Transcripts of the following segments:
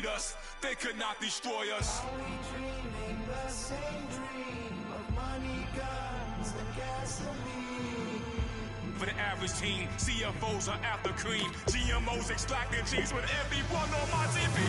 defeat us. They could not destroy us. Are we dreaming the same dream of money, guns, and gasoline? For the average team, CFOs are after cream. GMOs extracting cheese with everyone on my TV.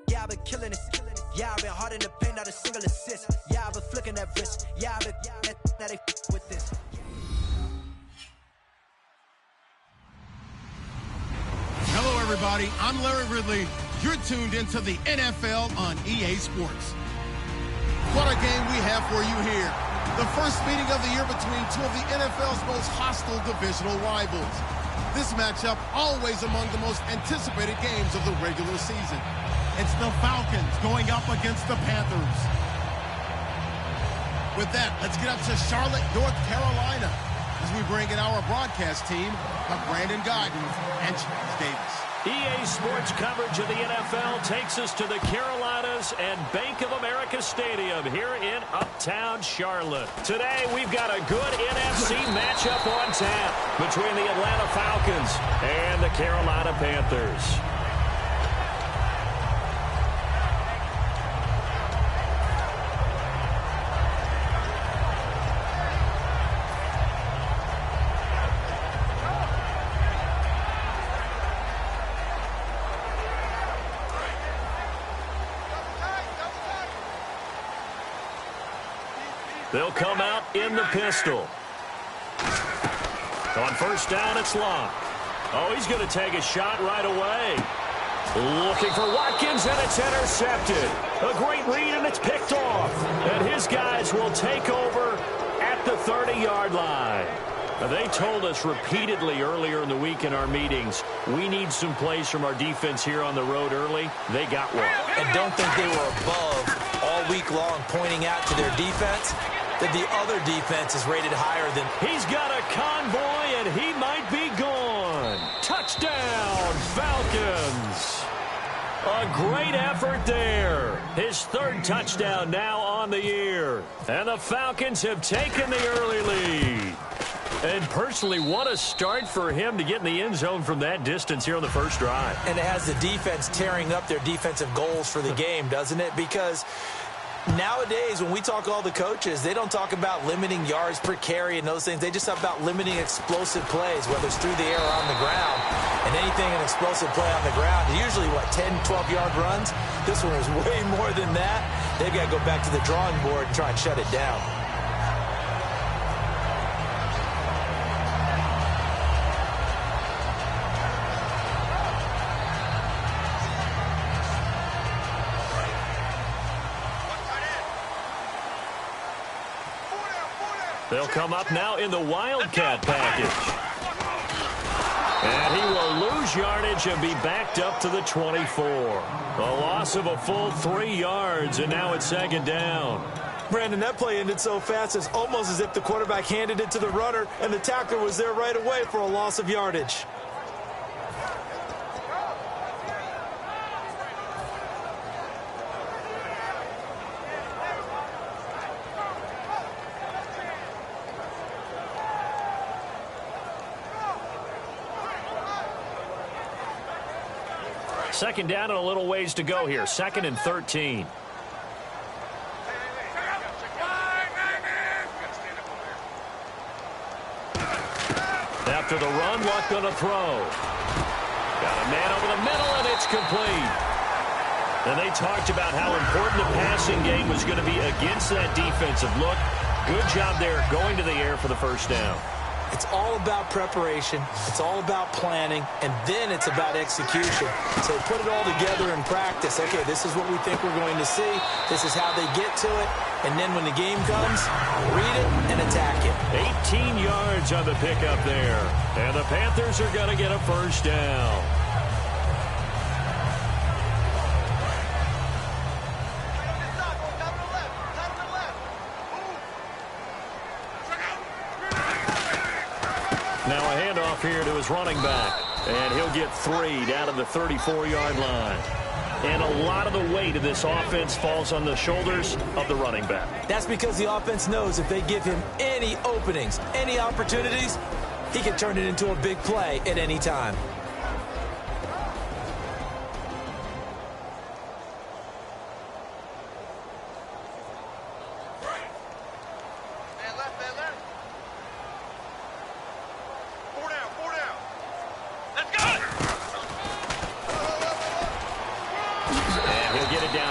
Yeah, I've been killing it. Yeah, I've been hard in the paint, not a single assist. Yeah, I've been flicking that wrist. Yeah, I've been now they with this. Hello, everybody. I'm Larry Ridley. You're tuned into the NFL on EA Sports. What a game we have for you here. The first meeting of the year between two of the NFL's most hostile divisional rivals. This matchup always among the most anticipated games of the regular season. It's the Falcons going up against the Panthers. With that, let's get up to Charlotte, North Carolina, as we bring in our broadcast team of Brandon Guyton and Chance Davis. EA Sports coverage of the NFL takes us to the Carolinas and Bank of America Stadium here in Uptown Charlotte. Today, we've got a good NFC matchup on tap between the Atlanta Falcons and the Carolina Panthers. They'll come out in the pistol. On first down, it's Locke. Oh, he's going to take a shot right away. Looking for Watkins, and it's intercepted. A great read, and it's picked off. And his guys will take over at the 30-yard line. Now, they told us repeatedly earlier in the week in our meetings, we need some plays from our defense here on the road early. They got one. And don't think they were above all week long pointing out to their defense that the other defense is rated higher than... He's got a convoy, and he might be gone. Touchdown, Falcons. A great effort there. His third touchdown now on the year. And the Falcons have taken the early lead. And personally, what a start for him to get in the end zone from that distance here on the first drive. And it has the defense tearing up their defensive goals for the game, doesn't it? Because nowadays, when we talk to all the coaches, they don't talk about limiting yards per carry and those things. They just talk about limiting explosive plays, whether it's through the air or on the ground. And anything an explosive play on the ground, usually, 10, 12-yard runs? This one was way more than that. They've got to go back to the drawing board and try and shut it down. They'll come up now in the Wildcat package. And he will lose yardage and be backed up to the 24. A loss of a full 3 yards, and now it's second down. Brandon, that play ended so fast, it's almost as if the quarterback handed it to the runner, and the tackler was there right away for a loss of yardage. Second down and a little ways to go here. 2nd and 13. After the run, Luck gonna throw. Got a man over the middle, and it's complete. And they talked about how important the passing game was going to be against that defensive look. Good job there going to the air, for the first down. It's all about preparation. It's all about planning, and then it's about execution. So put it all together in practice. Okay, this is what we think we're going to see. This is how they get to it. And then when the game comes, read it and attack it. 18 yards on the pickup there. And the Panthers are going to get a first down. Now a handoff here to his running back. And he'll get 3 down to the 34-yard line. And a lot of the weight of this offense falls on the shoulders of the running back. That's because the offense knows if they give him any openings, any opportunities, he can turn it into a big play at any time.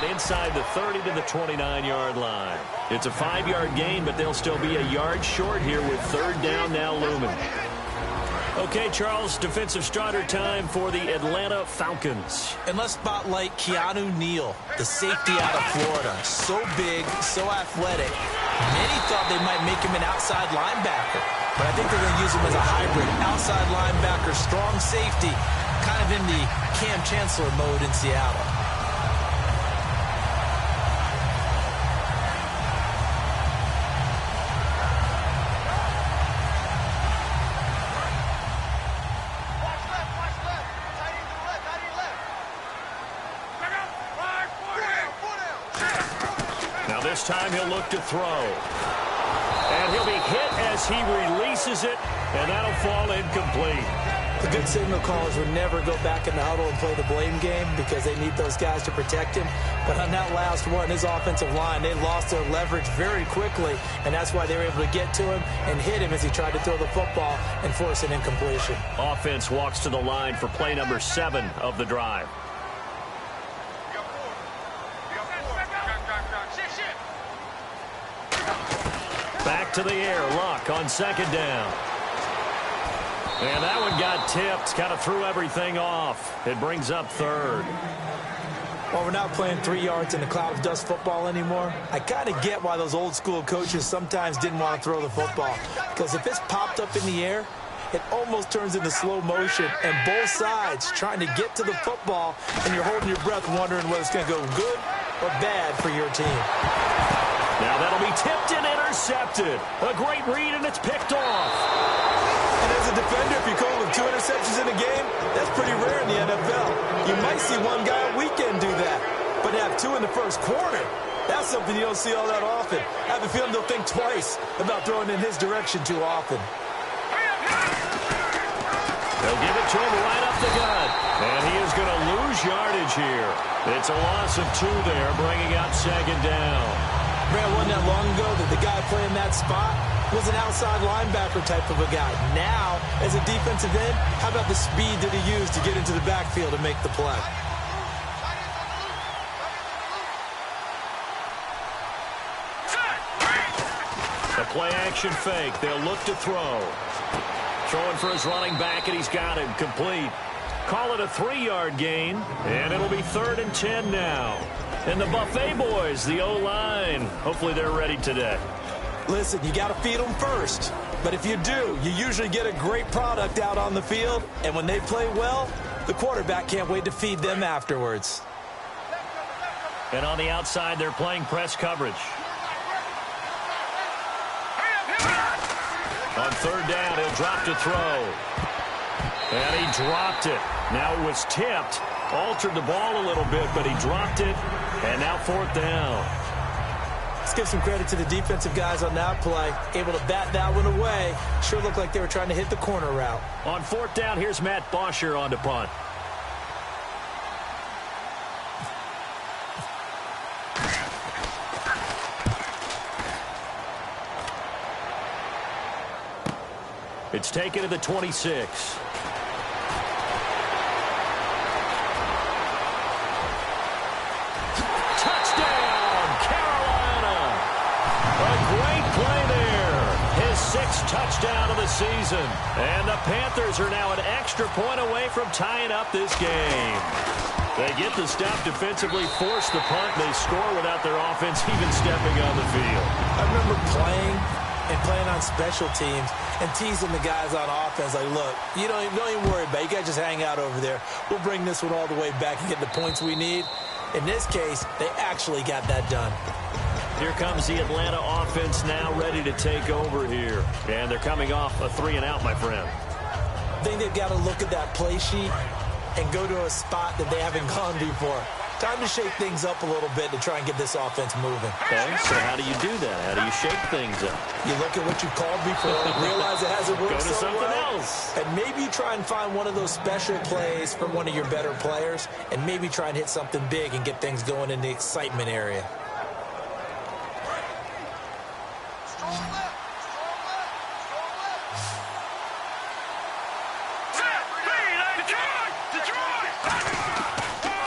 Inside the 30 to the 29-yard line. It's a 5-yard gain, but they'll still be a yard short here with third down now looming. Okay, Charles, defensive starter time for the Atlanta Falcons. And let's spotlight Keanu Neal, the safety out of Florida. So big, so athletic. Many thought they might make him an outside linebacker, but I think they're going to use him as a hybrid. Outside linebacker, strong safety, kind of in the Cam Chancellor mode in Seattle. This time he'll look to throw. And he'll be hit as he releases it, and that'll fall incomplete. The good signal callers would never go back in the huddle and play the blame game because they need those guys to protect him. But on that last one, his offensive line, they lost their leverage very quickly, and that's why they were able to get to him and hit him as he tried to throw the football and force an incompletion. Offense walks to the line for play number 7 of the drive. Back to the air, Luck on second down. And that one got tipped, kind of threw everything off. It brings up third. Well, we're not playing 3 yards in a cloud of dust football anymore. I kind of get why those old school coaches sometimes didn't want to throw the football. Because if it's popped up in the air, it almost turns into slow motion. And both sides trying to get to the football, and you're holding your breath wondering whether it's going to go good or bad for your team. Now that'll be tipped and intercepted. A great read, and it's picked off. And as a defender, if you call with 2 interceptions in a game, that's pretty rare in the NFL. You might see one guy a weekend do that, but to have 2 in the first quarter, that's something you don't see all that often. I have a feeling they'll think twice about throwing in his direction too often. They'll give it to him right up the gut, and he is going to lose yardage here. It's a loss of 2 there, bringing up second down. Brad, wasn't that long ago that the guy playing that spot was an outside linebacker type of a guy. Now, as a defensive end, how about the speed that he used to get into the backfield and make the play? The play-action fake. They'll look to throw. Throwing for his running back, and he's got him complete. Call it a 3-yard gain, and it'll be 3rd and 10 now. And the Buffet boys, the O-line, hopefully they're ready today. Listen, you got to feed them first. But if you do, you usually get a great product out on the field. And when they play well, the quarterback can't wait to feed them afterwards. And on the outside, they're playing press coverage. On 3rd down, he'll drop to throw. And he dropped it. Now it was tipped. Altered the ball a little bit, but he dropped it. And now 4th down. Let's give some credit to the defensive guys on that play. Able to bat that one away. Sure looked like they were trying to hit the corner route. On 4th down, here's Matt Bosher on to punt. It's taken to the 26. sixth touchdown of the season. And the Panthers are now an extra point away from tying up this game. They get the stop defensively, force the punt, and they score without their offense even stepping on the field. I remember playing on special teams and teasing the guys on offense like, look, you don't even worry about it. You guys just hang out over there. We'll bring this one all the way back and get the points we need. In this case, they actually got that done. Here comes the Atlanta offense now ready to take over here. And they're coming off a 3-and-out, my friend. I think they've got to look at that play sheet and go to a spot that they haven't gone before. Time to shake things up a little bit to try and get this offense moving. Okay, so how do you do that? How do you shake things up? You look at what you called before, realize it hasn't worked so well. Go to something else. And maybe you try and find one of those special plays from one of your better players, and maybe try and hit something big and get things going in the excitement area.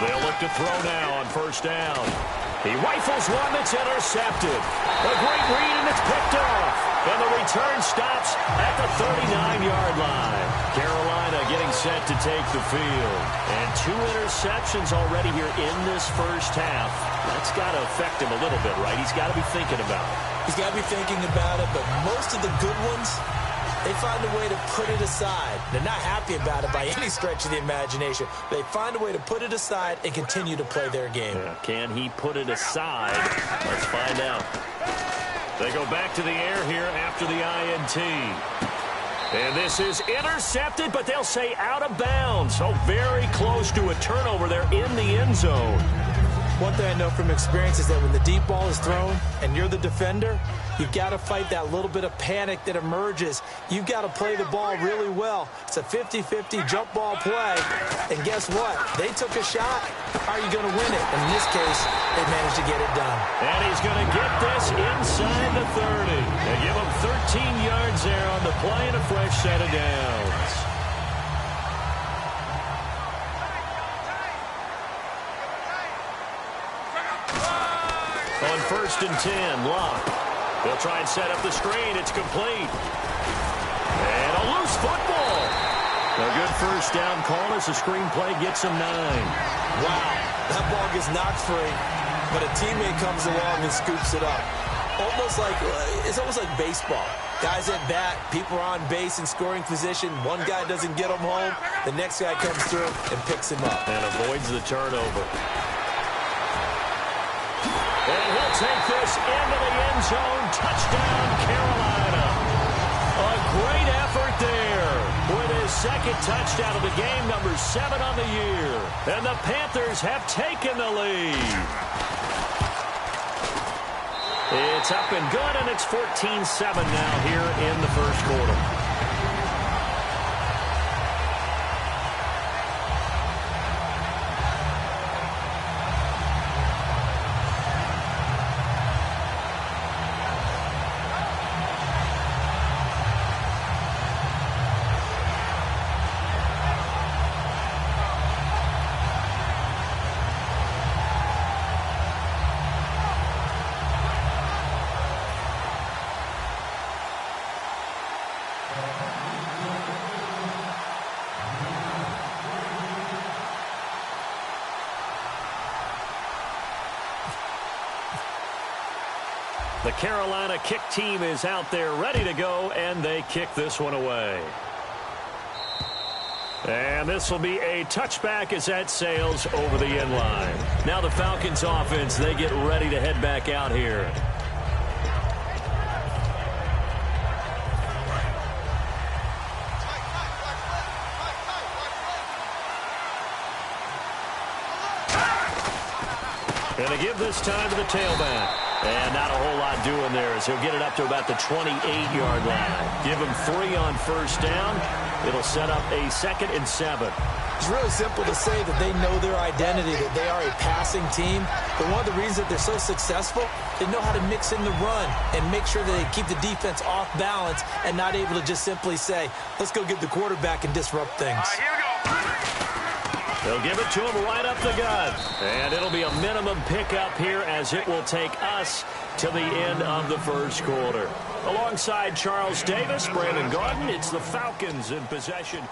They'll look to throw now on first down. He rifles one that's intercepted. A great read, and it's picked off. And the return stops at the 39-yard line. Carolina getting set to take the field. And 2 interceptions already here in this first half. That's got to affect him a little bit, right? He's got to be thinking about it. He's got to be thinking about it, but most of the good ones, they find a way to put it aside. They're not happy about it by any stretch of the imagination. They find a way to put it aside and continue to play their game. Yeah, can he put it aside? Let's find out. They go back to the air here after the INT. And this is intercepted, but they'll say out of bounds. So very close to a turnover there in the end zone. One thing I know from experience is that when the deep ball is thrown and you're the defender, you've got to fight that little bit of panic that emerges. You've got to play the ball really well. It's a 50-50 jump ball play. And guess what? They took a shot. How are you going to win it? And in this case, they managed to get it done. And he's going to get this inside the 30. They give him 13 yards there on the play and a fresh set of downs. On 1st and 10, Locke. They'll try and set up the screen. It's complete. And a loose football. A good first down call as the screen play gets him 9. Wow, that ball gets knocked free, but a teammate comes along and scoops it up. It's almost like baseball. Guys at bat, people are on base in scoring position. One guy doesn't get him home. The next guy comes through and picks him up. And avoids the turnover. And he'll take this into the end zone. Touchdown, Carolina. A great effort there with his second touchdown of the game, number 7 on the year. And the Panthers have taken the lead. It's up and good, and it's 14-7 now here in the first quarter. The Carolina kick team is out there ready to go, and they kick this one away. And this will be a touchback as that sails over the end line. Now the Falcons offense, they get ready to head back out here. And they give this time to the tailback. And not a whole lot doing there as he'll get it up to about the 28-yard line. Give him 3 on first down. It'll set up a 2nd and 7. It's really simple to say that they know their identity, that they are a passing team. But one of the reasons that they're so successful, they know how to mix in the run and make sure that they keep the defense off balance and not able to just simply say, let's go get the quarterback and disrupt things. Here we go. They'll give it to him right up the gut. And it'll be a minimum pickup here as it will take us to the end of the first quarter. Alongside Charles Davis, Brandon Garden, it's the Falcons in possession.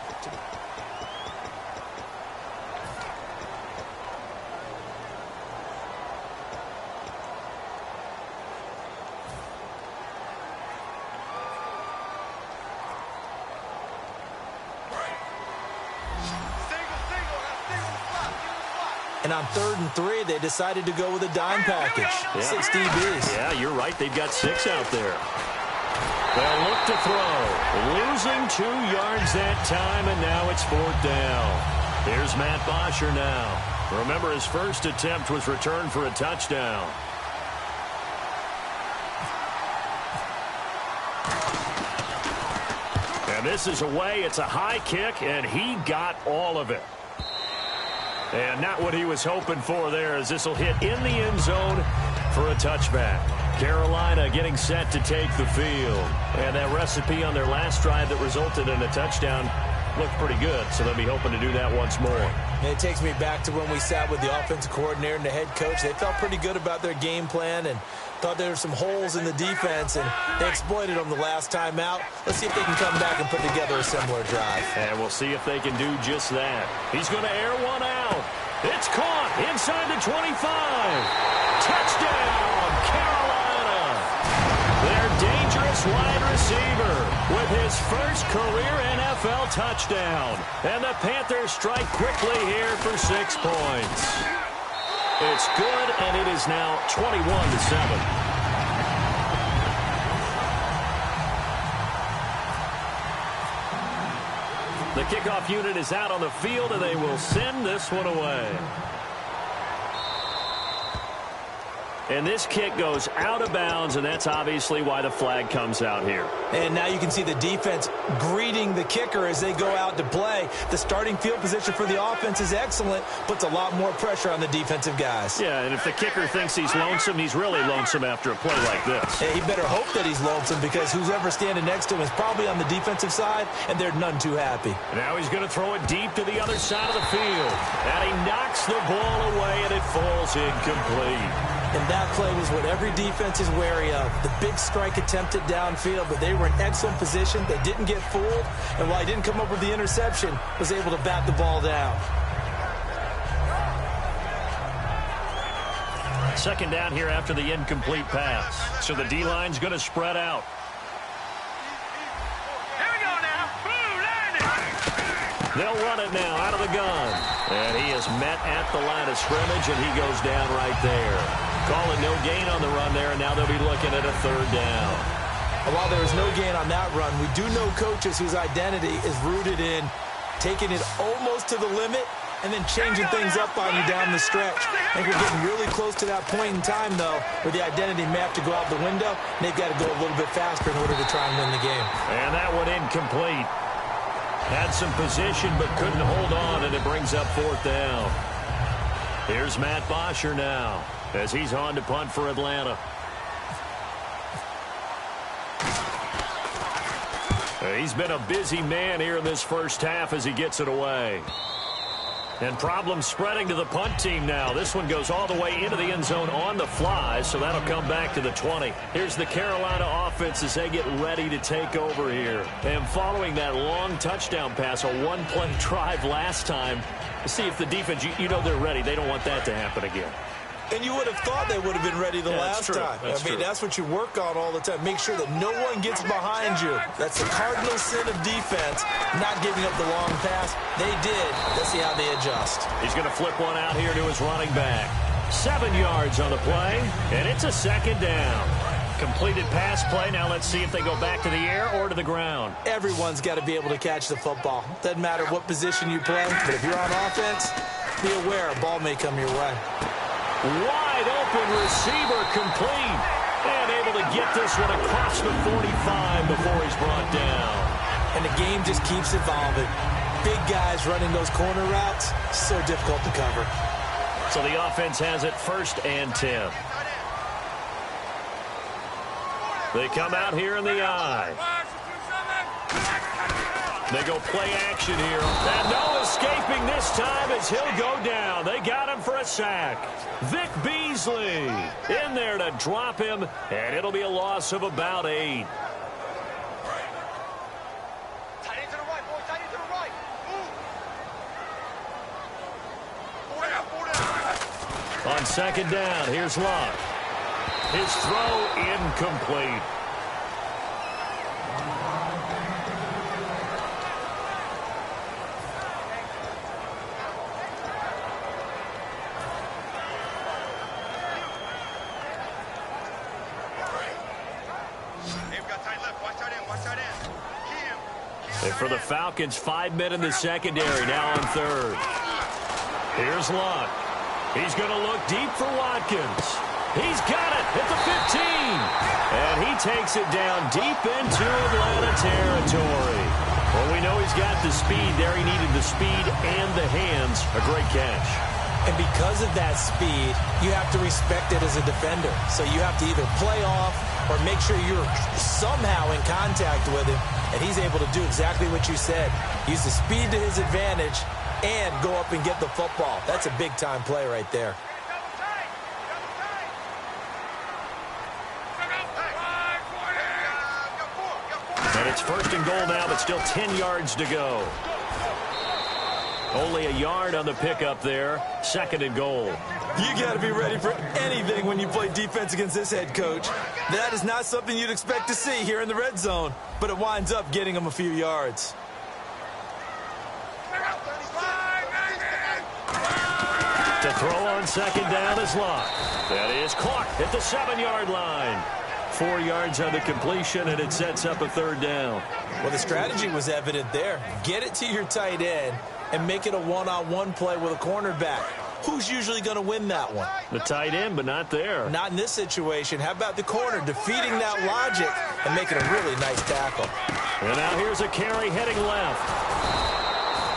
And on 3rd and 3, they decided to go with a dime package. Yeah. 6 DBs. Yeah, you're right. They've got 6 out there. They'll look to throw. Losing 2 yards that time, and now it's 4th down. Here's Matt Bosher now. Remember, his first attempt was returned for a touchdown. And this is away. It's a high kick, and he got all of it. And not what he was hoping for there, as this will hit in the end zone for a touchback. Carolina getting set to take the field. And that recipe on their last drive that resulted in a touchdown looked pretty good, so they'll be hoping to do that once more. And it takes me back to when we sat with the offensive coordinator and the head coach. They felt pretty good about their game plan and thought there were some holes in the defense, and they exploited them the last time out. Let's see if they can come back and put together a similar drive. And we'll see if they can do just that. He's going to air one out. It's caught inside the 25. Touchdown, Carolina. Their dangerous wide receiver with his first career NFL touchdown. And the Panthers strike quickly here for 6 points. It's good, and it is now 21-7. The kickoff unit is out on the field, and they will send this one away. And this kick goes out of bounds, and that's obviously why the flag comes out here. And now you can see the defense greeting the kicker as they go out to play. The starting field position for the offense is excellent, puts a lot more pressure on the defensive guys. Yeah, and if the kicker thinks he's lonesome, he's really lonesome after a play like this. Yeah, he better hope that he's lonesome, because who's ever standing next to him is probably on the defensive side, and they're none too happy. Now he's going to throw it deep to the other side of the field. And he knocks the ball away, and it falls incomplete. And that play was what every defense is wary of. The big strike attempted downfield, but they were in excellent position. They didn't get fooled, and while he didn't come up with the interception, was able to bat the ball down. Second down here after the incomplete pass. So the D-line's going to spread out. Here we go now. They'll run it now out of the gun. And he is met at the line of scrimmage, and he goes down right there. Call it no gain on the run there, and now they'll be looking at a 3rd down. And while there was no gain on that run, we do know coaches whose identity is rooted in taking it almost to the limit and then changing things up on you down the stretch. I think we're getting really close to that point in time, though, where the identity may have to go out the window, and they've got to go a little bit faster in order to try and win the game. And that one incomplete. Had some position but couldn't hold on, and it brings up 4th down. Here's Matt Bosher now as he's on to punt for Atlanta. He's been a busy man here in this first half as he gets it away. And problems spreading to the punt team now. This one goes all the way into the end zone on the fly, so that'll come back to the 20. Here's the Carolina offense as they get ready to take over here. And following that long touchdown pass, a one-play drive last time, see if the defense, you know they're ready. They don't want that to happen again. And you would have thought they would have been ready the last time. I mean, that's what you work on all the time. Make sure that no one gets behind you. That's the cardinal sin of defense, not giving up the long pass. They did. Let's see how they adjust. He's going to flip one out here to his running back. 7 yards on the play, and it's a 2nd down. Completed pass play. Now let's see if they go back to the air or to the ground. Everyone's got to be able to catch the football. Doesn't matter what position you play, but if you're on offense, be aware a ball may come your way. Wide open receiver complete. And able to get this one across the 45 before he's brought down. And the game just keeps evolving. Big guys running those corner routes, so difficult to cover. So the offense has it 1st and 10. They come out here in the I. They go play action here. And no escaping this time as he'll go down. They got him for a sack. Vic Beasley in there to drop him, and it'll be a loss of about 8. On second down, here's Locke. His throw incomplete. And for the Falcons, 5 men in the secondary, now on third. Here's Locke. He's going to look deep for Watkins. He's got it at the 15. And he takes it down deep into Atlanta territory. Well, we know he's got the speed there. He needed the speed and the hands. A great catch. And because of that speed, you have to respect it as a defender. So you have to either play off or make sure you're somehow in contact with him. And he's able to do exactly what you said. Use the speed to his advantage and go up and get the football. That's a big-time play right there. And it's first and goal now, but still 10 yards to go. Only a yard on the pickup there. Second and goal. You got to be ready for anything when you play defense against this head coach. That is not something you'd expect to see here in the red zone, but it winds up getting him a few yards. To throw on second down is Locke. That is caught at the 7-yard line. 4 yards on the completion, and it sets up a third down. Well, the strategy was evident there. Get it to your tight end and make it a one-on-one play with a cornerback. Who's usually going to win that one? The tight end, but not there. Not in this situation. How about the corner defeating that logic and making a really nice tackle? And now here's a carry heading left.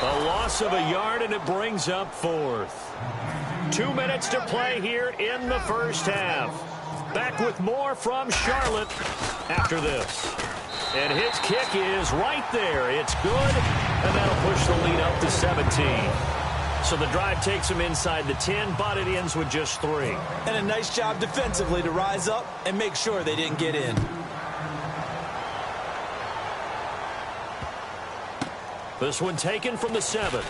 A loss of a yard, and it brings up fourth. 2 minutes to play here in the first half. Back with more from Charlotte after this. And his kick is right there. It's good, and that'll push the lead up to 17. So the drive takes him inside the 10, but it ends with just 3. And a nice job defensively to rise up and make sure they didn't get in. This one taken from the 7.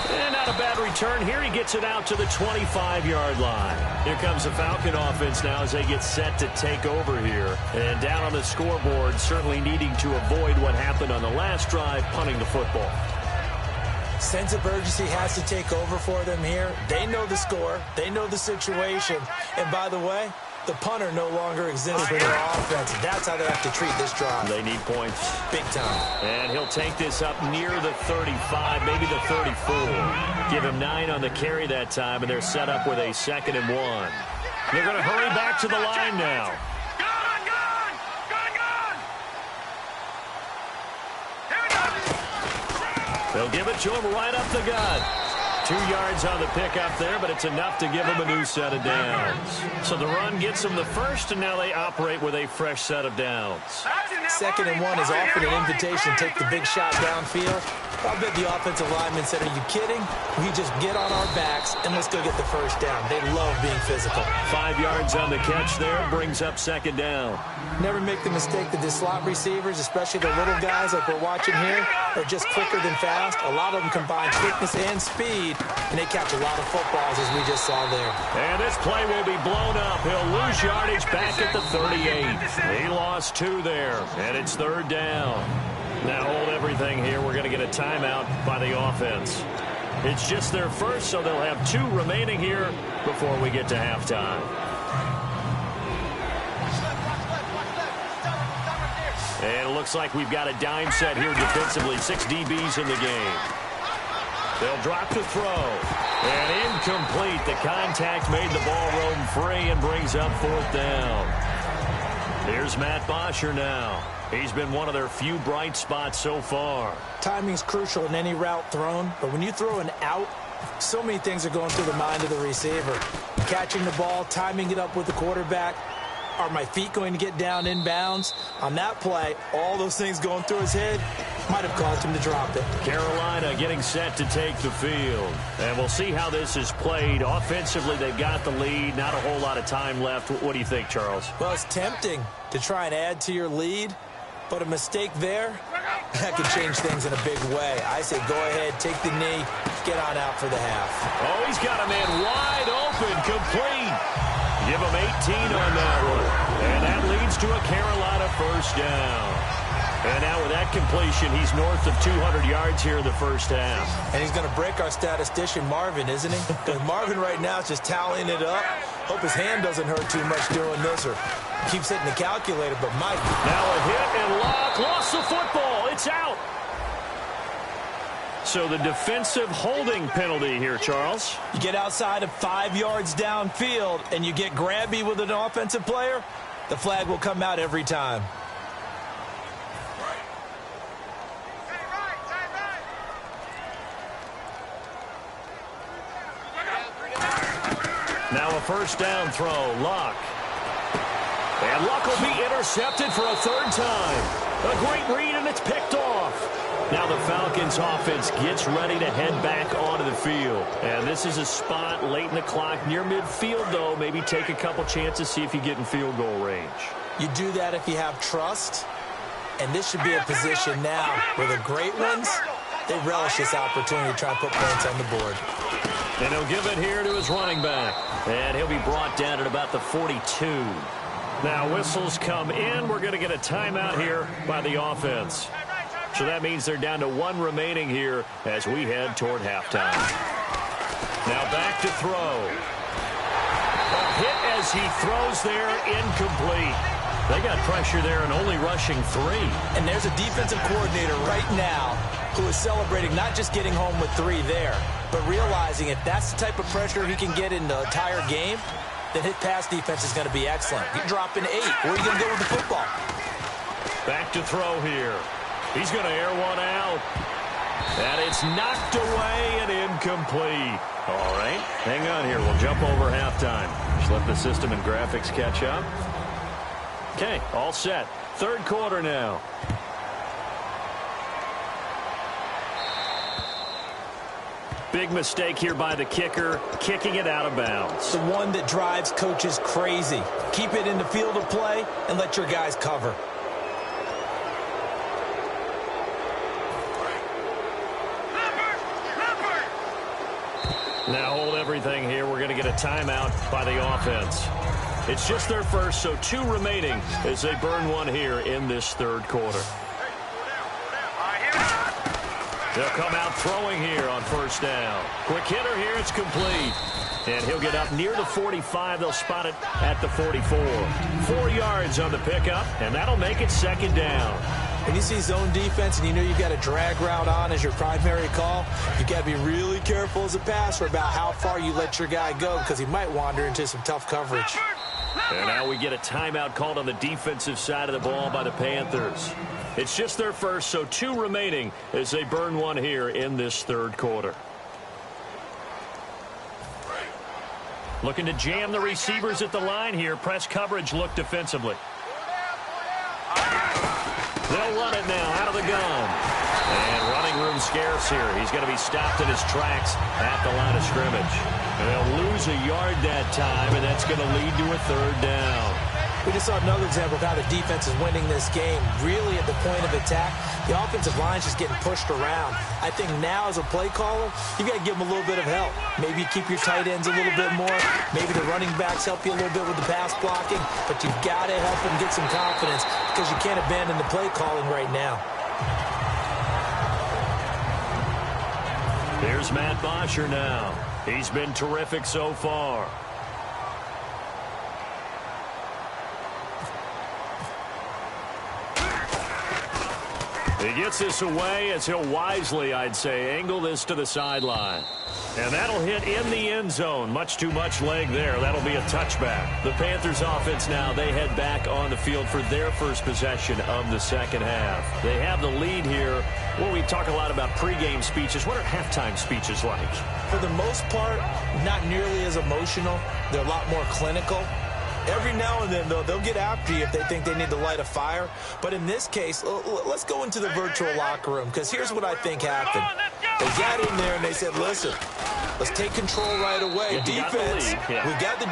And not a bad return here. He gets it out to the 25-yard line. Here comes the Falcon offense now as they get set to take over here. And down on the scoreboard, certainly needing to avoid what happened on the last drive, punting the football. Sense of urgency has to take over for them here. They know the score. They know the situation. And by the way, the punter no longer exists for their offense. That's how they have to treat this drive. They need points. Big time. And he'll take this up near the 35, maybe the 34. Give him 9 on the carry that time, and they're set up with a 2nd and 1. They're going to hurry back to the line now. They'll give it to him right up the gut. 2 yards on the pickup there, but it's enough to give them a new set of downs. So the run gets them the first, and now they operate with a fresh set of downs. 2nd and 1 is often an invitation to take the big shot downfield. I bet the offensive lineman said, are you kidding? We just get on our backs, and let's go get the first down. They love being physical. 5 yards on the catch there, brings up 2nd down. Never make the mistake that the slot receivers, especially the little guys like we're watching here, are just quicker than fast. A lot of them combine quickness and speed, and they catch a lot of footballs, as we just saw there. And this play will be blown up. He'll lose yardage back at the 38. He lost 2 there, and it's 3rd down. Now hold everything here. We're going to get a timeout by the offense. It's just their first, so they'll have 2 remaining here before we get to halftime. And it looks like we've got a dime set here defensively. 6 DBs in the game. They'll drop to throw. And incomplete. The contact made the ball roam free and brings up 4th down. Here's Matt Bosher now. He's been one of their few bright spots so far. Timing's crucial in any route thrown, but when you throw an out, so many things are going through the mind of the receiver. Catching the ball, timing it up with the quarterback, Are my feet going to get down inbounds? On that play, all those things going through his head might have caused him to drop it. Carolina getting set to take the field. And we'll see how this is played. Offensively, they've got the lead. Not a whole lot of time left. What do you think, Charles? Well, it's tempting to try and add to your lead, but a mistake there, that could change things in a big way. I say go ahead, take the knee, get on out for the half. Oh, he's got a man wide open, complete. Give him 18 on that one. And that leads to a Carolina first down. And now with that completion, he's north of 200 yards here in the first half. And he's going to break our statistician, Marvin, isn't he? Because Marvin right now is just tallying it up. Hope his hand doesn't hurt too much doing this or keeps hitting the calculator, but Mike. Now a hit and Locke lost the football. It's out. So the defensive holding penalty here, Charles. You get outside of 5 yards downfield and you get grabby with an offensive player, the flag will come out every time. Now a first down throw, Locke. And Locke will be intercepted for a third time. A great read, and it's picked off. Now the Falcons offense gets ready to head back onto the field. And this is a spot late in the clock near midfield, though. Maybe take a couple chances, see if you get in field goal range. You do that if you have trust. And this should be a position now where the great ones, they relish this opportunity to try and put points on the board. And he'll give it here to his running back. And he'll be brought down at about the 42. Now whistles come in. We're going to get a timeout here by the offense. So that means they're down to 1 remaining here as we head toward halftime. Now back to throw. A hit as he throws there, incomplete. They got pressure there and only rushing 3. And there's a defensive coordinator right now who is celebrating not just getting home with 3 there, but realizing if that's the type of pressure he can get in the entire game, then his pass defense is going to be excellent. You're dropping 8. Where are you going to go with the football? Back to throw here. He's going to air one out. And it's knocked away and incomplete. All right, hang on here. We'll jump over halftime. Just let the system and graphics catch up. Okay, all set. Third quarter now. Big mistake here by the kicker, kicking it out of bounds. The one that drives coaches crazy. Keep it in the field of play and let your guys cover. Now hold everything here. We're going to get a timeout by the offense. It's just their first, so 2 remaining as they burn 1 here in this third quarter. They'll come out throwing here on first down. Quick hitter here. It's complete. And he'll get up near the 45. They'll spot it at the 44. 4 yards on the pickup, and that'll make it second down. When you see zone defense and you know you've got a drag route on as your primary call, you've got to be really careful as a passer about how far you let your guy go because he might wander into some tough coverage. And now we get a timeout called on the defensive side of the ball by the Panthers. It's just their first, so 2 remaining as they burn 1 here in this third quarter. Looking to jam the receivers at the line here. Press coverage look defensively. They'll run it now out of the gun. And running room scarce here. He's going to be stopped in his tracks at the line of scrimmage. And they'll lose a yard that time, and that's going to lead to a third down. We just saw another example of how the defense is winning this game. Really at the point of attack, the offensive line's just getting pushed around. I think now as a play caller, you got to give them a little bit of help. Maybe you keep your tight ends a little bit more. Maybe the running backs help you a little bit with the pass blocking. But you've got to help them get some confidence because you can't abandon the play calling right now. There's Matt Bosher now. He's been terrific so far. He gets this away as he'll wisely, I'd say, angle this to the sideline. And that'll hit in the end zone. Much too much leg there. That'll be a touchback. The Panthers offense now, they head back on the field for their first possession of the second half. They have the lead here. Well, we talk a lot about pregame speeches. What are halftime speeches like? For the most part, not nearly as emotional. They're a lot more clinical. Every now and then, though, they'll get after you if they think they need to light a fire. But in this case, let's go into the virtual locker room, because here's what I think happened. They got in there and they said, listen, let's take control right away. Defense, we got the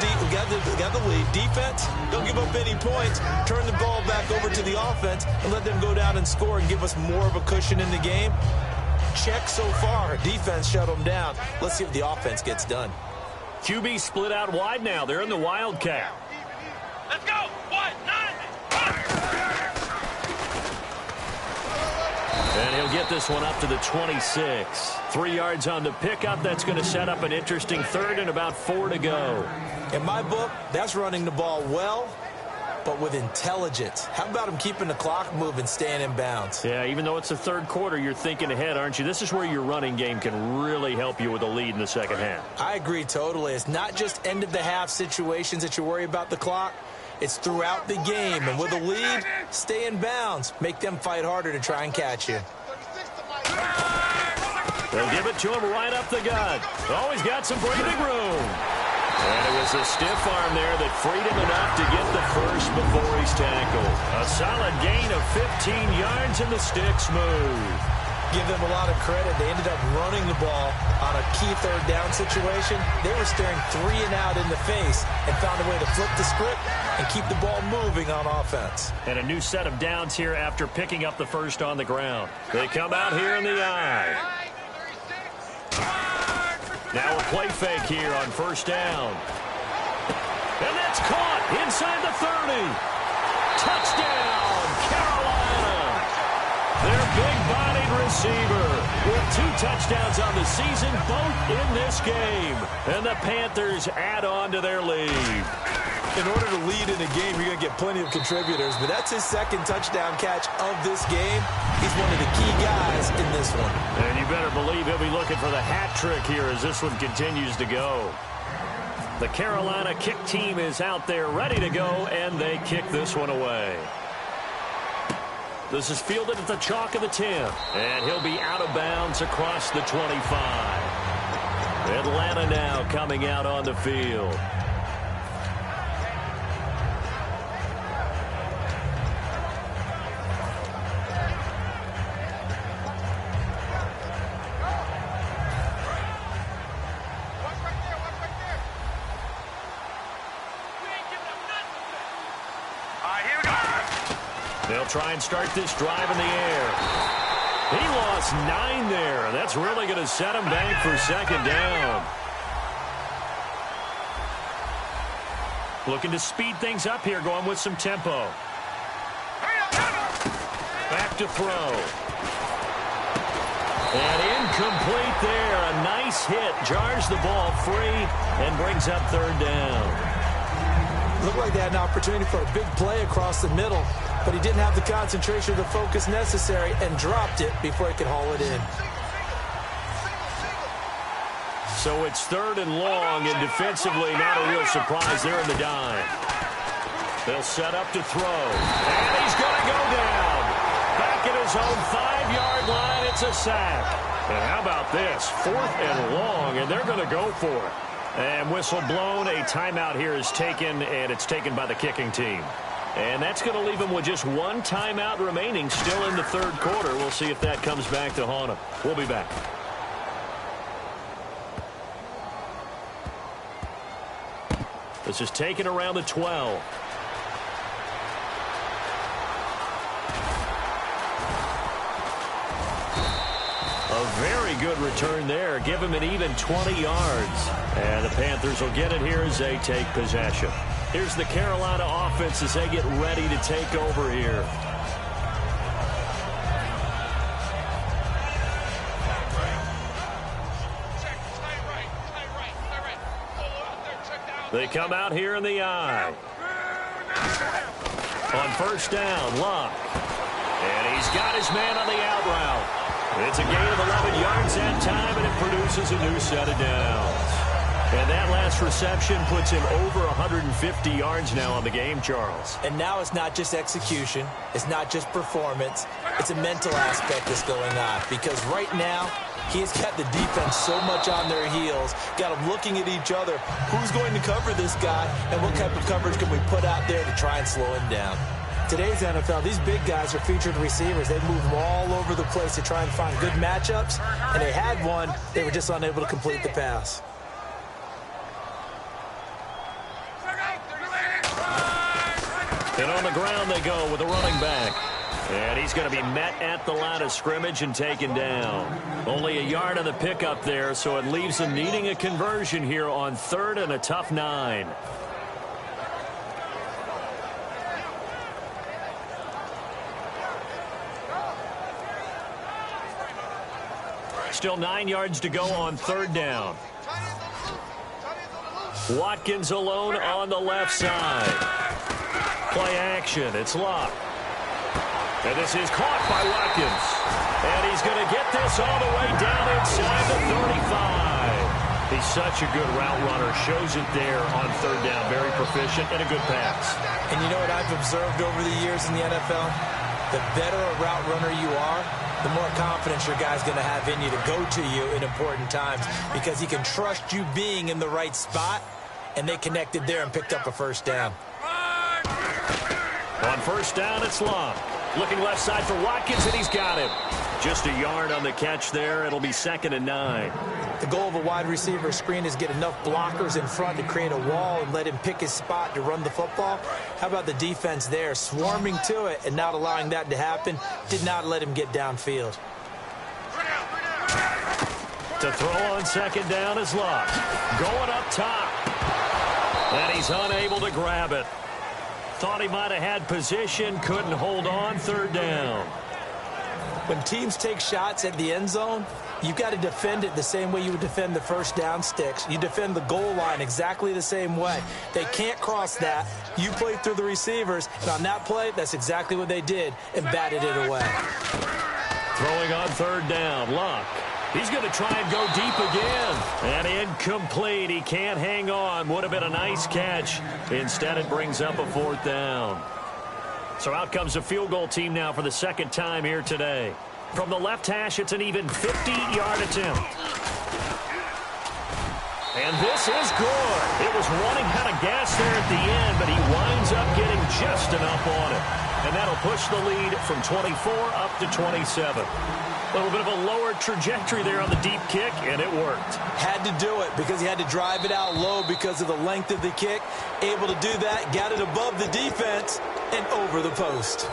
lead. Defense, don't give up any points. Turn the ball back over to the offense and let them go down and score and give us more of a cushion in the game. Check so far. Defense shut them down. Let's see if the offense gets done. QB split out wide now. They're in the Wildcat. Let's go. 1, 9. And he'll get this one up to the 26. 3 yards on the pickup. That's going to set up an interesting third and about 4 to go. In my book, that's running the ball well, but with intelligence. How about him keeping the clock moving, staying in bounds? Yeah, even though it's the third quarter, you're thinking ahead, aren't you? This is where your running game can really help you with a lead in the second half. I agree totally. It's not just end-of-the-half situations that you worry about the clock. It's throughout the game. And with a lead, stay in bounds. Make them fight harder to try and catch you. They'll give it to him right up the gut. Oh, he's got some breathing room. And it was a stiff arm there that freed him enough to get the first before he's tackled. A solid gain of 15 yards and the stick's move. Give them a lot of credit. They ended up running the ball on a key third down situation. They were staring 3 and out in the face and found a way to flip the script and keep the ball moving on offense. And a new set of downs here after picking up the first on the ground. They come out here in the eye. Now a play fake here on first down. And that's caught inside the 30. Touchdown, Carolina. Their big-bodied receiver with 2 touchdowns on the season, both in this game. And the Panthers add on to their lead. In order to lead in a game, you're going to get plenty of contributors, but that's his second touchdown catch of this game. He's one of the key guys in this one. And you better believe he'll be looking for the hat trick here as this one continues to go. The Carolina kick team is out there ready to go, and they kick this one away. This is fielded at the chalk of the 10, and he'll be out of bounds across the 25. Atlanta now coming out on the field. They'll try and start this drive in the air. He lost 9 there. That's really going to set him back for second down. Looking to speed things up here, going with some tempo. Back to throw. And incomplete there. A nice hit. Jars the ball free and brings up third down. Looked like they had an opportunity for a big play across the middle, but he didn't have the concentration or the focus necessary and dropped it before he could haul it in. So it's third and long, and defensively not a real surprise. They're in the dime. They'll set up to throw. And he's going to go down. Back at his own 5-yard line, it's a sack. And how about this? 4th and long, and they're going to go for it. And whistle blown. A timeout here is taken, and it's taken by the kicking team. And that's going to leave them with just 1 timeout remaining still in the third quarter. We'll see if that comes back to haunt them. We'll be back. This is taken around the 12. A very good return there. Give him an even 20 yards. And the Panthers will get it here as they take possession. Here's the Carolina offense as they get ready to take over here. They come out here in the eye. On first down, Luck. And he's got his man on the out route. It's a gain of 11 yards that time, and it produces a new set of downs. And that last reception puts him over 150 yards now on the game, Charles. And now it's not just execution. It's not just performance. It's a mental aspect that's going on. Because right now, he's got the defense so much on their heels, got them looking at each other. Who's going to cover this guy, and what type of coverage can we put out there to try and slow him down? Today's NFL, these big guys are featured receivers. They move them all over the place to try and find good matchups, and they had one. They were just unable to complete the pass. And on the ground they go with the running back. And he's going to be met at the line of scrimmage and taken down. Only a yard on the pickup there, so it leaves them needing a conversion here on 3rd and a tough 9. Still 9 yards to go on 3rd down. Watkins alone on the left side. Play action. It's locked. And this is caught by Watkins. And he's going to get this all the way down inside the 35. He's such a good route runner. Shows it there on 3rd down. Very proficient and a good pass. And you know what I've observed over the years in the NFL? The better a route runner you are, the more confidence your guy's going to have in you to go to you in important times, because he can trust you being in the right spot, and they connected there and picked up a 1st down. On 1st down, it's Long. Looking left side for Watkins, and he's got him. Just a yard on the catch there. It'll be 2nd and 9. The goal of a wide receiver screen is get enough blockers in front to create a wall and let him pick his spot to run the football. How about the defense there, swarming to it and not allowing that to happen? Did not let him get downfield. To throw on 2nd down is Locke. Going up top. And he's unable to grab it. Thought he might have had position, couldn't hold on. 3rd down. When teams take shots at the end zone, you've got to defend it the same way you would defend the 1st down sticks. You defend the goal line exactly the same way. They can't cross that. You play through the receivers, and on that play, that's exactly what they did, and batted it away. Throwing on 3rd down, Luck. He's going to try and go deep again. And incomplete. He can't hang on. Would have been a nice catch. Instead, it brings up a 4th down. So out comes the field goal team now for the 2nd time here today. From the left hash, it's an even 50-yard attempt. And this is good. It was running out of gas there at the end, but he winds up getting just enough on it. And that'll push the lead from 24 up to 27. A little bit of a lower trajectory there on the deep kick, and it worked. Had to do it because he had to drive it out low because of the length of the kick. Able to do that, got it above the defense and over the post.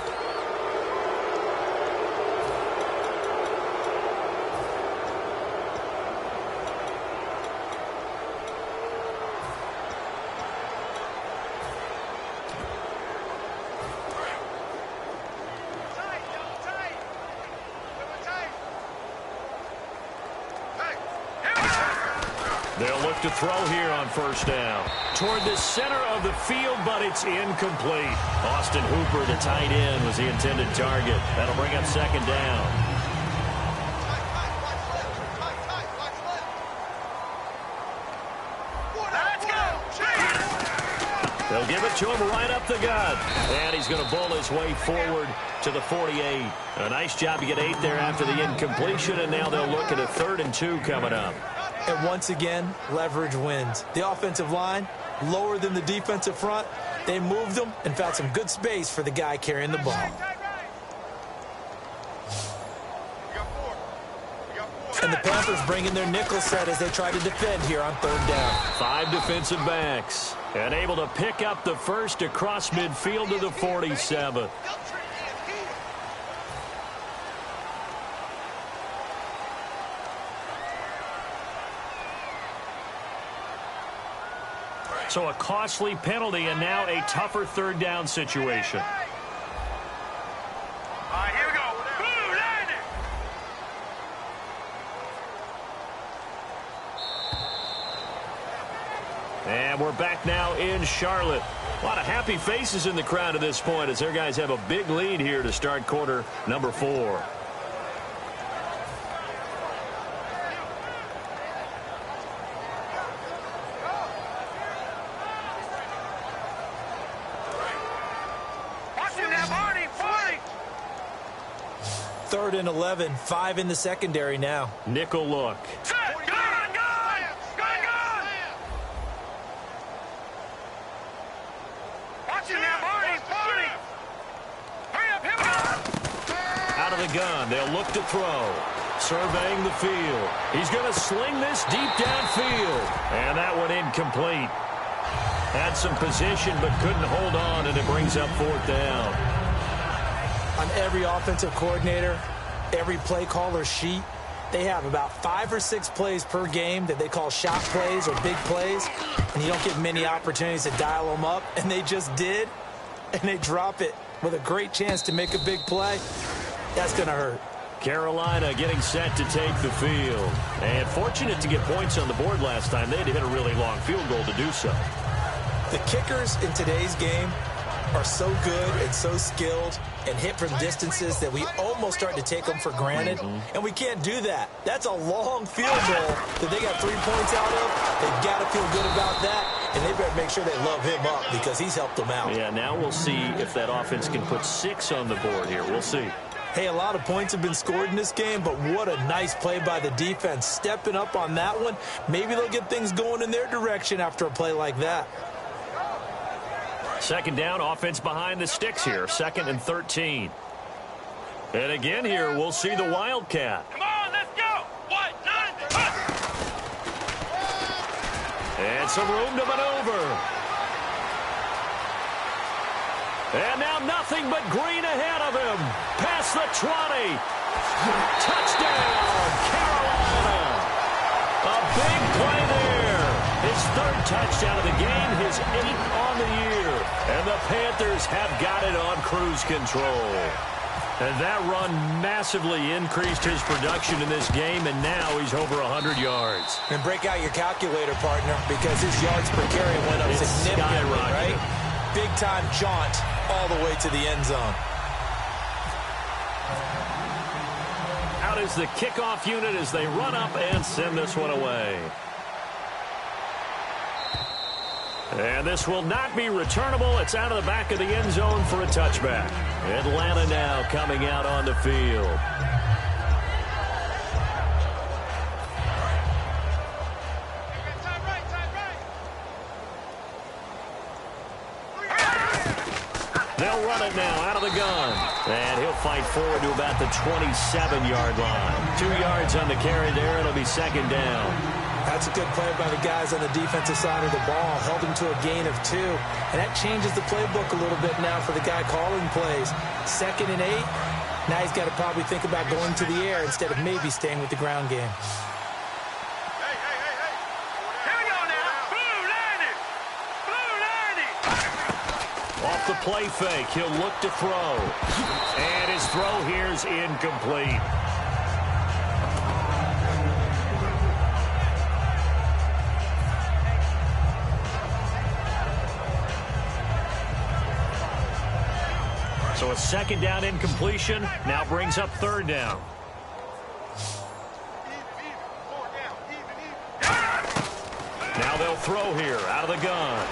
They'll look to throw here on 1st down. Toward the center of the field, but it's incomplete. Austin Hooper, the tight end, was the intended target. That'll bring up 2nd down. They'll give it to him right up the gut. And he's going to bull his way forward to the 48. A nice job to get 8 there after the incompletion, and now they'll look at a 3rd and 2 coming up. And once again, leverage wins. The offensive line, lower than the defensive front. They moved them and found some good space for the guy carrying the ball. And the Panthers bring in their nickel set as they try to defend here on 3rd down. 5 defensive backs. And able to pick up the first across midfield to the 47. So a costly penalty and now a tougher 3rd down situation. All right, here we go. Blue Lightning. And we're back now in Charlotte. A lot of happy faces in the crowd at this point as their guys have a big lead here to start quarter number 4. 3rd and 11, 5 in the secondary now. Nickel look. Out of the gun, they'll look to throw. Surveying the field. He's going to sling this deep downfield. And that one incomplete. Had some position but couldn't hold on, and it brings up 4th down. On every offensive coordinator, every play caller sheet, they have about 5 or 6 plays per game that they call shot plays or big plays, and you don't get many opportunities to dial them up, and they just did, and they drop it with a great chance to make a big play. That's going to hurt. Carolina getting set to take the field. And fortunate to get points on the board last time. They had to hit a really long field goal to do so. The kickers in today's game are so good and so skilled and hit from distances that we almost start to take them for granted. And we can't do that. That's a long field goal that they got 3 points out of. They've got to feel good about that. And they better make sure they love him up because he's helped them out. Yeah, now we'll see if that offense can put 6 on the board here. We'll see. Hey, a lot of points have been scored in this game, but what a nice play by the defense. Stepping up on that one, maybe they'll get things going in their direction after a play like that. 2nd down, offense behind the sticks here. 2nd and 13. And again here, we'll see the Wildcat. Come on, let's go. 1, 9, And some room to maneuver. And now nothing but green ahead of him. Past the 20. Touchdown, Carolina. A big play there. His 3rd touchdown of the game, his 8th on the year. And the Panthers have got it on cruise control. And that run massively increased his production in this game, and now he's over 100 yards. And break out your calculator, partner, because his yards per carry went up significantly, right? Big-time jaunt all the way to the end zone. Out is the kickoff unit as they run up and send this one away. And this will not be returnable. It's out of the back of the end zone for a touchback. Atlanta now coming out on the field. They'll run it now out of the gun. And he'll fight forward to about the 27-yard line. 2 yards on the carry there. It'll be 2nd down. That's a good play by the guys on the defensive side of the ball. Held him to a gain of 2. And that changes the playbook a little bit now for the guy calling plays. 2nd and 8. Now he's got to probably think about going to the air instead of maybe staying with the ground game. Off the play fake, he'll look to throw. And his throw here's incomplete. So a 2nd down incompletion now brings up 3rd down. Now they'll throw here out of the gun.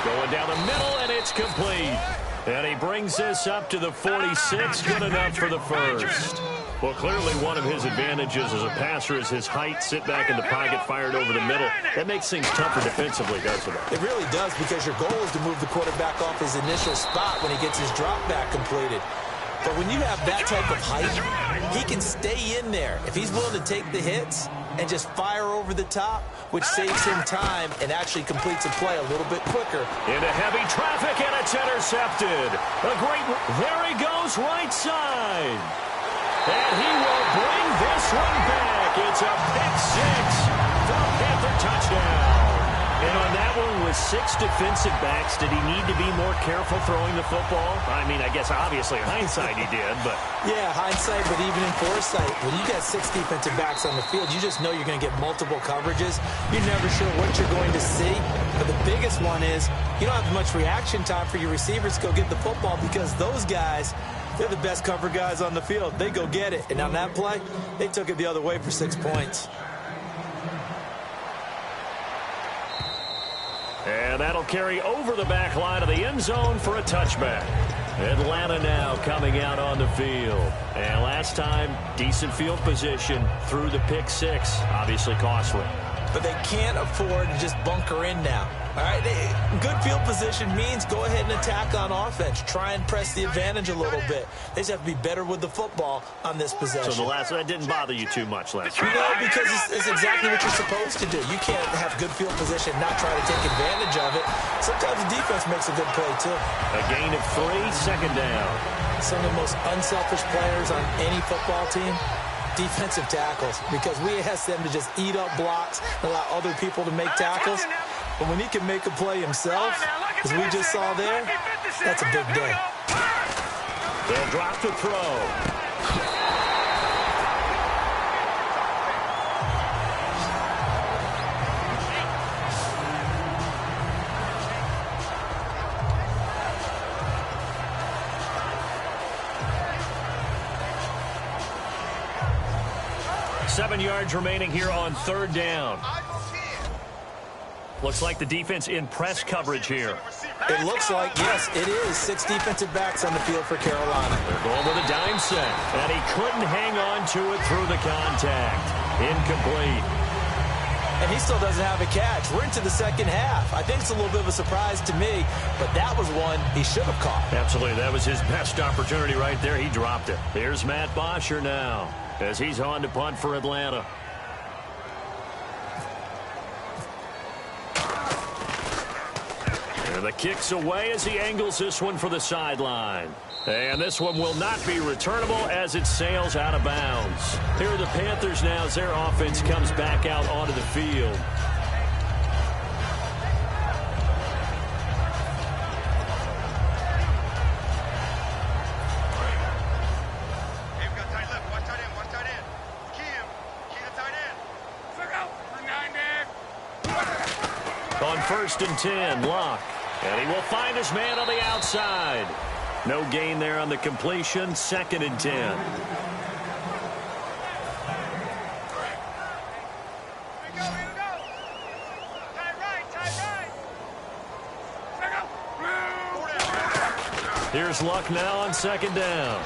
Going down the middle, and it's complete. And he brings this up to the 46. Good enough for the first. Well, clearly one of his advantages as a passer is his height. Sit back in the pocket, fired over the middle. That makes things tougher defensively, doesn't it? It really does, because your goal is to move the quarterback off his initial spot when he gets his drop back completed. But when you have that type of height, he can stay in there. If he's willing to take the hits and just fire over the top, which saves him time and actually completes a play a little bit quicker. Into heavy traffic, and it's intercepted. A great, there he goes, right side. And he will bring this one back. It's a pick 6 for a Panther touchdown. And on that one, with 6 defensive backs, did he need to be more careful throwing the football? I mean, I guess obviously hindsight he did, but... Yeah, hindsight, but even in foresight, when you got 6 defensive backs on the field, you just know you're going to get multiple coverages. You're never sure what you're going to see. But the biggest one is you don't have much reaction time for your receivers to go get the football, because those guys, they're the best cover guys on the field. They go get it. And on that play, they took it the other way for 6 points. And that'll carry over the back line of the end zone for a touchback. Atlanta now coming out on the field. And last time, decent field position through the pick six. Obviously costly. But they can't afford to just bunker in now. All right, good field position means go ahead and attack on offense. Try and press the advantage a little bit. They just have to be better with the football on this possession. So that didn't bother you too much last week? No, because it's exactly what you're supposed to do. You can't have good field position, not try to take advantage of it. Sometimes the defense makes a good play, too. A gain of 3, second down. Some of the most unselfish players on any football team, defensive tackles, because we ask them to just eat up blocks and allow other people to make tackles. But when he can make a play himself, as we just saw there, that's a big day. They'll drop to throw. 7 yards remaining here on third down. Looks like the defense in press coverage here. It looks like, yes, it is. 6 defensive backs on the field for Carolina. They're going with a dime set, and he couldn't hang on to it through the contact. Incomplete. And he still doesn't have a catch. We're into the second half. I think it's a little bit of a surprise to me, but that was one he should have caught. Absolutely. That was his best opportunity right there. He dropped it. Here's Matt Bosher now as he's on to punt for Atlanta. And the kick's away as he angles this one for the sideline. And this one will not be returnable as it sails out of bounds. Here are the Panthers now as their offense comes back out onto the field. On 1st and 10, Locke. And he will find his man on the outside. No gain there on the completion. 2nd and 10. Here's Luck now on 2nd down.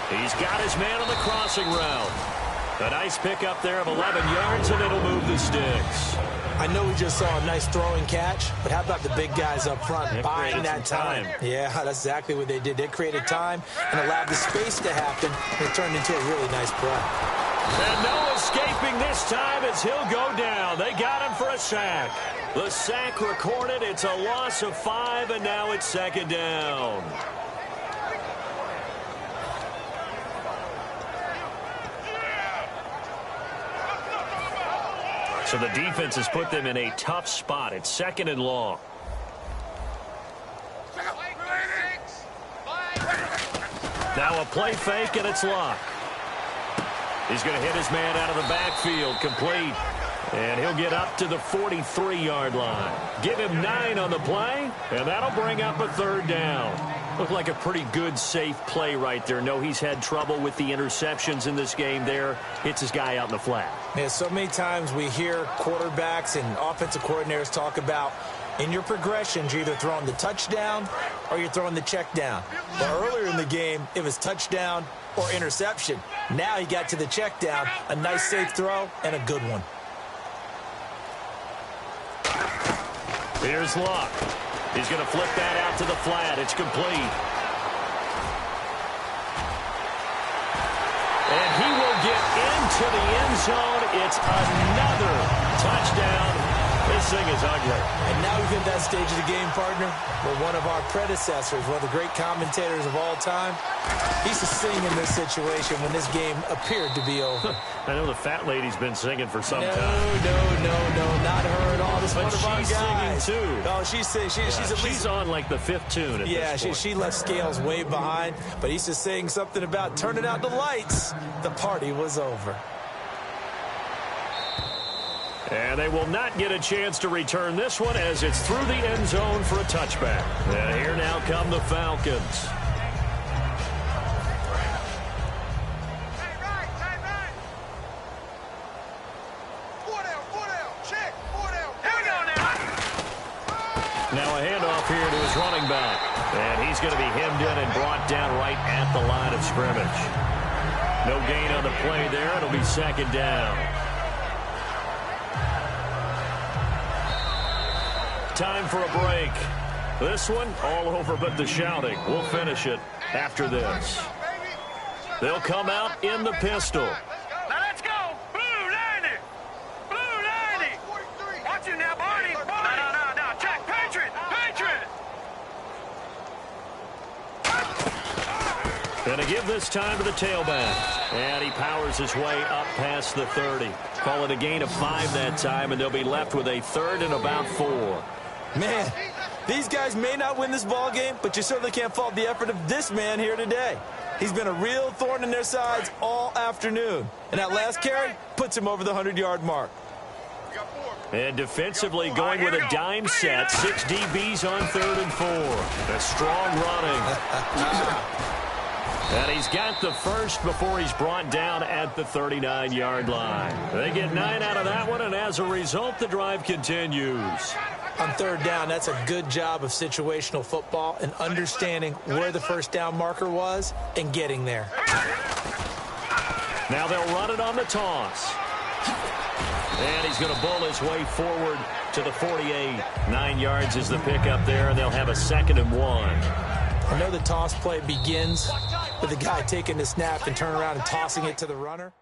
He's got his man on the crossing route. A nice pickup there of 11 yards, and it'll move the sticks. I know we just saw a nice throwing catch, but how about the big guys up front buying that time? Yeah, that's exactly what they did. They created time and allowed the space to happen, and it turned into a really nice play. And no escaping this time as he'll go down. They got him for a sack. The sack recorded. It's a loss of 5, and now it's 2nd down. So the defense has put them in a tough spot. It's 2nd and long. Now a play fake, and it's Locke. He's going to hit his man out of the backfield, complete. And he'll get up to the 43-yard line. Give him 9 on the play, and that'll bring up a 3rd down. Looked like a pretty good, safe play right there. No, he's had trouble with the interceptions in this game there. Hits his guy out in the flat. Yeah, so many times we hear quarterbacks and offensive coordinators talk about in your progressions, you're either throwing the touchdown or you're throwing the check down. But earlier in the game, it was touchdown or interception. Now he got to the check down, a nice safe throw, and a good one. Here's Locke. He's going to flip that out to the flat. It's complete. And he will get into the end zone. It's another touchdown. This thing is ugly. And now we've hit that stage of the game, partner, where one of our predecessors, one of the great commentators of all time, he used to sing in this situation when this game appeared to be over. I know the fat lady's been singing for some time. No, not her at all. This but one of our she's guys. singing, too. Oh, she's singing. She's on, like, the 5th tune at this point. She left Scales way behind, but he's just saying something about turning out the lights. The party was over. And they will not get a chance to return this one as it's through the end zone for a touchback. And here now come the Falcons. Now a handoff here to his running back. And he's going to be hemmed in and brought down right at the line of scrimmage. No gain on the play there. It'll be second down. Time for a break. This one, all over but the shouting. We'll finish it after this. They'll come out in the pistol. Now let's go. Blue 90. Blue 90. Watch it now, Barney. No. Check. Patriot. Gonna give this time to the tailback. And he powers his way up past the 30. Call it a gain of 5 that time, and they'll be left with a 3rd and about 4. Man, these guys may not win this ball game, but you certainly can't fault the effort of this man here today. He's been a real thorn in their sides all afternoon. And that last carry puts him over the 100-yard mark. And defensively going with a dime set. 6 DBs on 3rd and 4. A strong running. And he's got the first before he's brought down at the 39-yard line. They get 9 out of that one, and as a result, the drive continues. On 3rd down, that's a good job of situational football and understanding where the first down marker was and getting there. Now they'll run it on the toss. And he's going to bull his way forward to the 48. 9 yards is the pickup there, and they'll have a 2nd and 1. I know the toss play begins with the guy taking the snap and turning around and tossing it to the runner.